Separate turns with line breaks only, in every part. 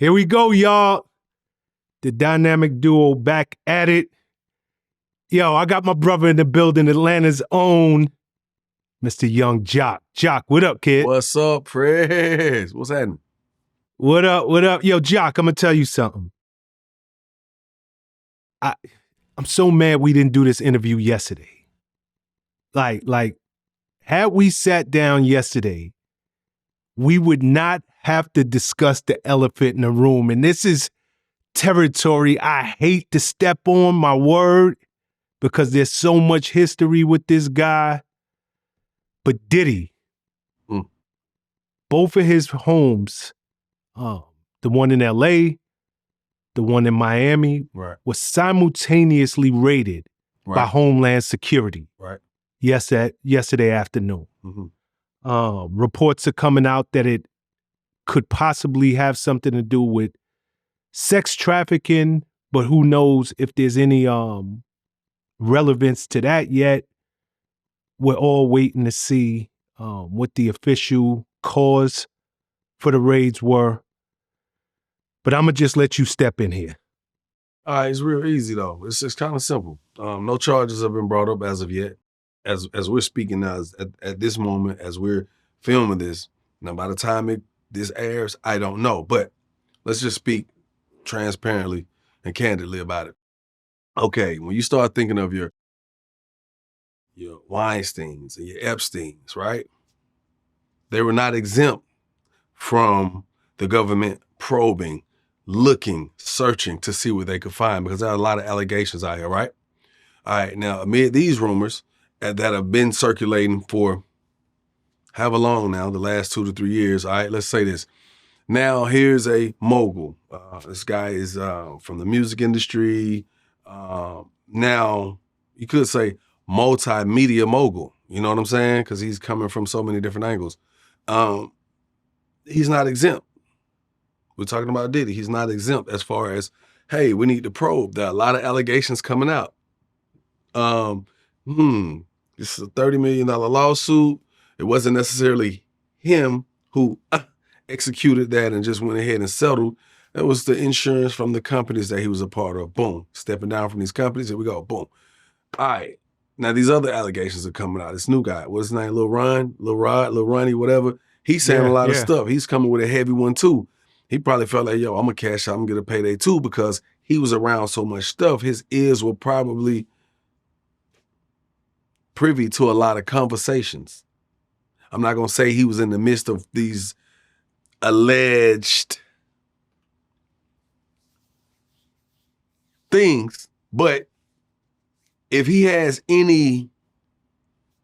Here we go, y'all. The dynamic duo back at it. Yo, I got my brother in the building, Atlanta's own Mr. Young Jock. Jock, what up, kid?
What's up, Prez? What's happening?
What up, what up? Yo, Jock, I'm gonna tell you something. I'm so mad we didn't do this interview yesterday. Like, had we sat down yesterday, we would not have to discuss the elephant in the room. And this is territory I hate to step on, my word, because there's so much history with this guy. But Diddy, both of his homes, the one in LA, the one in Miami,
right,
was simultaneously raided by Homeland Security.
Right.
Yesterday afternoon.
Mm-hmm.
Reports are coming out that it could possibly have something to do with sex trafficking, but who knows if there's any relevance to that yet. We're all waiting to see what the official cause for the raids were. But I'm going to just let you step in here.
All right, it's real easy, though. It's kind of simple. No charges have been brought up as of yet. As we're speaking now, at this moment, as we're filming this, now by the time this airs, I don't know. But let's just speak transparently and candidly about it. Okay, when you start thinking of your Weinsteins and your Epsteins, right? They were not exempt from the government probing, looking, searching to see what they could find, because there are a lot of allegations out here, right? All right, now amid these rumors that have been circulating for however long now, the last 2 to 3 years, all right, let's say this. Now here's a mogul. This guy is from the music industry. Now you could say multimedia mogul, you know what I'm saying? Because he's coming from so many different angles. He's not exempt. We're talking about Diddy. He's not exempt as far as, hey, we need to probe. There are a lot of allegations coming out. This is a $30 million lawsuit. It wasn't necessarily him who executed that and just went ahead and settled. It was the insurance from the companies that he was a part of. Boom. Stepping down from these companies. Here we go. Boom. All right. Now these other allegations are coming out. This new guy, what's his name? Lil Ronnie, whatever. He's saying a lot of stuff. He's coming with a heavy one too. He probably felt like, yo, I'm gonna cash out, I'm gonna get a payday too, because he was around so much stuff. His ears were probably privy to a lot of conversations. I'm not gonna say he was in the midst of these alleged things, but if he has any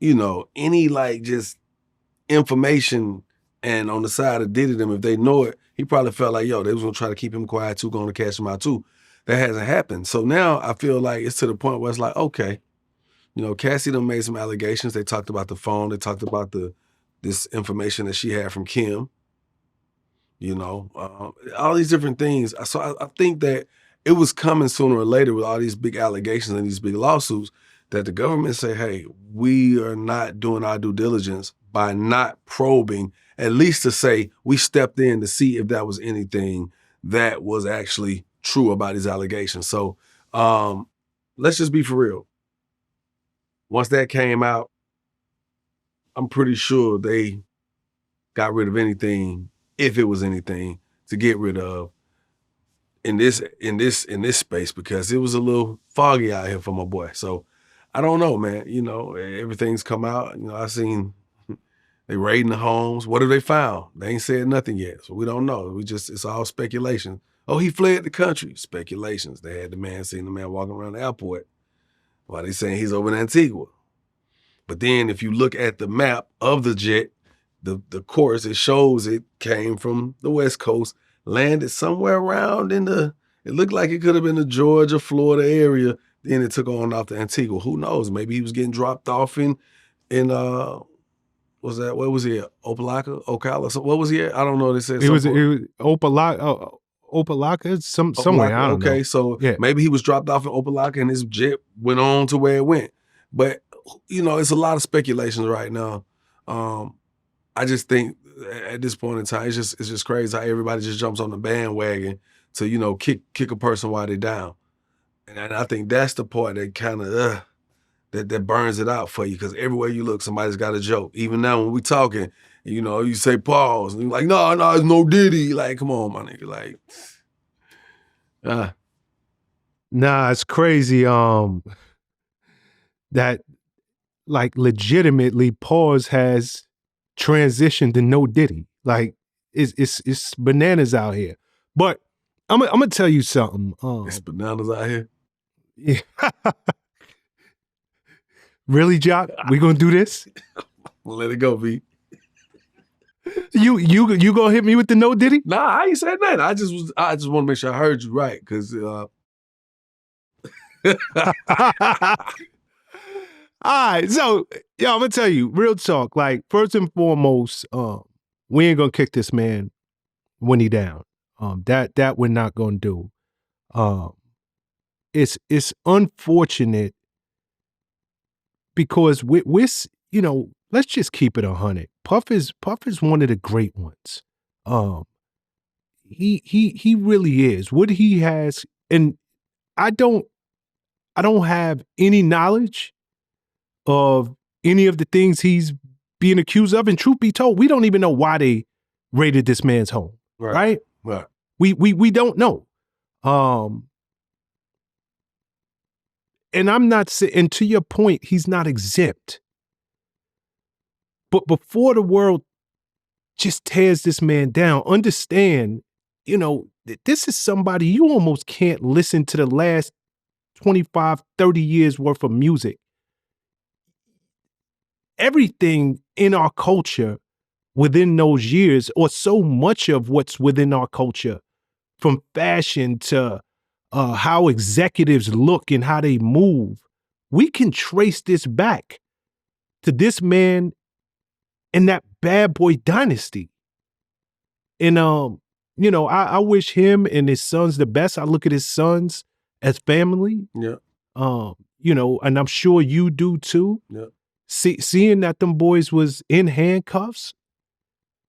like just information, and on the side of Diddy them, if they know it, he probably felt like, yo, they was gonna try to keep him quiet too, going to cash him out too. That hasn't happened. So now I feel like it's to the point where it's like, okay, Cassie done made some allegations. They talked about the phone. They talked about this information that she had from Kim. All these different things. So I think that it was coming sooner or later with all these big allegations and these big lawsuits that the government say, hey, we are not doing our due diligence by not probing, at least to say we stepped in to see if that was anything that was actually true about these allegations. So let's just be for real. Once that came out, I'm pretty sure they got rid of anything, if it was anything, to get rid of in this space, because it was a little foggy out here for my boy. So I don't know, man. Everything's come out. I seen they raiding the homes. What have they found? They ain't said nothing yet, so we don't know. It's all speculation. Oh, he fled the country. Speculations. They had seen the man walking around the airport while they saying he's over in Antigua. But then if you look at the map of the jet, the course, it shows it came from the West Coast, landed somewhere around it looked like it could have been the Georgia, Florida area. Then it took on off to Antigua. Who knows? Maybe he was getting dropped off in where was he at? Ocala? So what was he at? I don't know. They said
it was Opalaka, somewhere. I don't know.
Okay, so maybe he was dropped off in Opalaka and his jet went on to where it went. But it's a lot of speculations right now. I just think at this point in time, it's just crazy how everybody just jumps on the bandwagon to, you know, kick a person while they're down. And I think that's the part that kind of that burns it out for you, because everywhere you look, somebody's got a joke. Even now when we talking, you know, you say pause, and you're like, no, it's no Diddy. Like, come on, my nigga. Like,
Nah, it's crazy. That like legitimately pause has transitioned to no Diddy. Like it's bananas out here. But I'm gonna tell you something.
it's bananas out here.
Yeah. Really, Jock? We gonna do this?
Let it go, B.
You gonna hit me with the no Diddy?
Nah, I ain't said that. I just want to make sure I heard you right, because
all right, so yeah, I'm gonna tell you, real talk. Like, first and foremost, we ain't gonna kick this man when he down. That we're not gonna do. It's unfortunate because we're you know, let's just keep it 100. Puff is one of the great ones. He really is. What he has, and I don't have any knowledge of any of the things he's being accused of. And truth be told, we don't even know why they raided this man's home. Right?
Right.
We don't know. And I'm not saying, and to your point, he's not exempt. But before the world just tears this man down, understand, you know, this is somebody you almost can't listen to the last 25, 30 years worth of music. Everything in our culture within those years, or so much of what's within our culture, from fashion to how executives look and how they move, we can trace this back to this man and that bad boy dynasty. And you know, I wish him and his sons the best. I look at his sons as family.
Yeah.
You know, and I'm sure you do too.
Yeah.
Seeing that them boys was in handcuffs,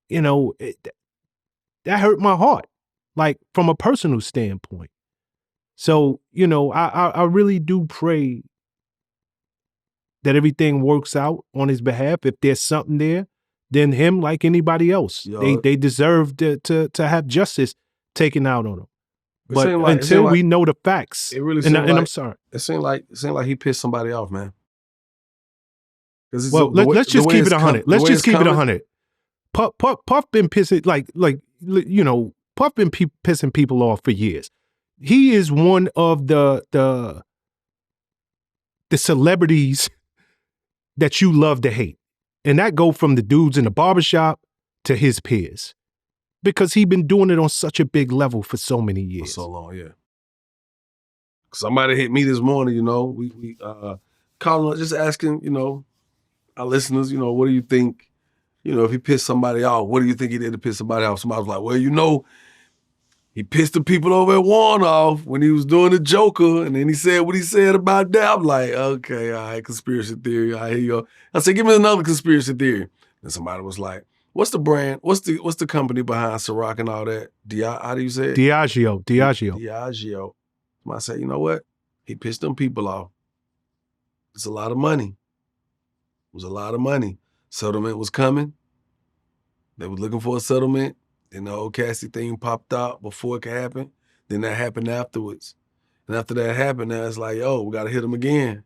you know, that hurt my heart, like from a personal standpoint. So, you know, I really do pray that everything works out on his behalf. If there's something there, then him, like anybody else, they deserve to have justice taken out on them. But until we know the facts,
it really
and
like,
I'm sorry,
it seemed like he pissed somebody off, man.
Well, let's just keep it 100. Let's just keep it 100. Puff been pissing like you know, Puff been pissing people off for years. He is one of the celebrities that you love to hate, and that go from the dudes in the barbershop to his peers, because he been doing it on such a big level for so many years,
for so long. Yeah. Somebody hit me this morning. You know, we calling, just asking, you know, our listeners, you know, what do you think? You know, if he pissed somebody off, what do you think he did to piss somebody off? Somebody was like, well, you know, he pissed the people over at Warren off when he was doing the Joker, and then he said what he said about that. I'm like, okay, all right, conspiracy theory. All right, here you go. I said, give me another conspiracy theory. And somebody was like, what's the brand? What's the company behind Ciroc and all that? How do you say it?
Diageo.
Diageo. Somebody said, you know what? He pissed them people off. It's a lot of money. It was a lot of money. Settlement was coming. They were looking for a settlement. Then the whole Cassie thing popped out before it could happen. Then that happened afterwards. And after that happened, now it's like, oh, we got to hit him again.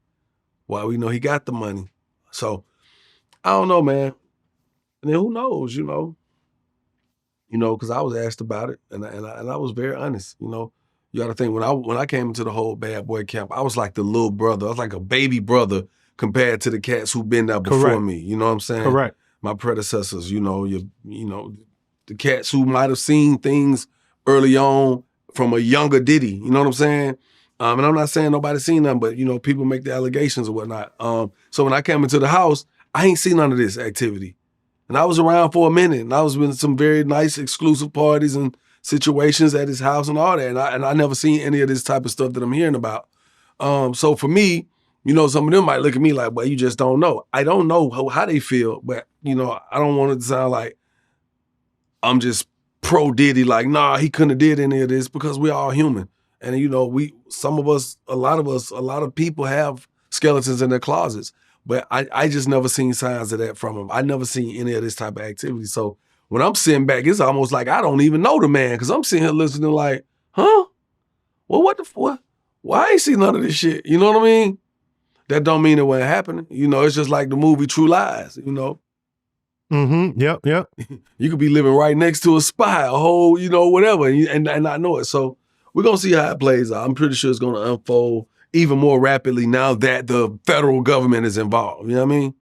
Why? We know he got the money. So I don't know, man. And then who knows, you know? You know, because I was asked about it, and I was very honest. You know, you got to think, when I came into the whole bad boy camp, I was like the little brother. I was like a baby brother compared to the cats who've been there before me. You know what I'm saying?
Correct.
My predecessors, you know, the cats who might have seen things early on from a younger Diddy. You know what I'm saying? And I'm not saying nobody seen them, but, you know, people make the allegations or whatnot. So when I came into the house, I ain't seen none of this activity. And I was around for a minute, and I was in some very nice exclusive parties and situations at his house and all that. And I never seen any of this type of stuff that I'm hearing about. So for me, you know, some of them might look at me like, well, you just don't know. I don't know how they feel, but, you know, I don't want it to sound like I'm just pro Diddy, like, nah, he couldn't have did any of this, because we're all human. And you know, a lot of people have skeletons in their closets. But I just never seen signs of that from him. I never seen any of this type of activity. So when I'm sitting back, it's almost like I don't even know the man, because I'm sitting here listening like, huh? Well, what the fuck? Why I ain't see none of this shit? You know what I mean? That don't mean it wasn't happening. You know, it's just like the movie True Lies, you know?
Mm-hmm. Yep, yep.
You could be living right next to a spy, a whole, you know, whatever, and not know it. So we're going to see how it plays out. I'm pretty sure it's going to unfold even more rapidly now that the federal government is involved. You know what I mean?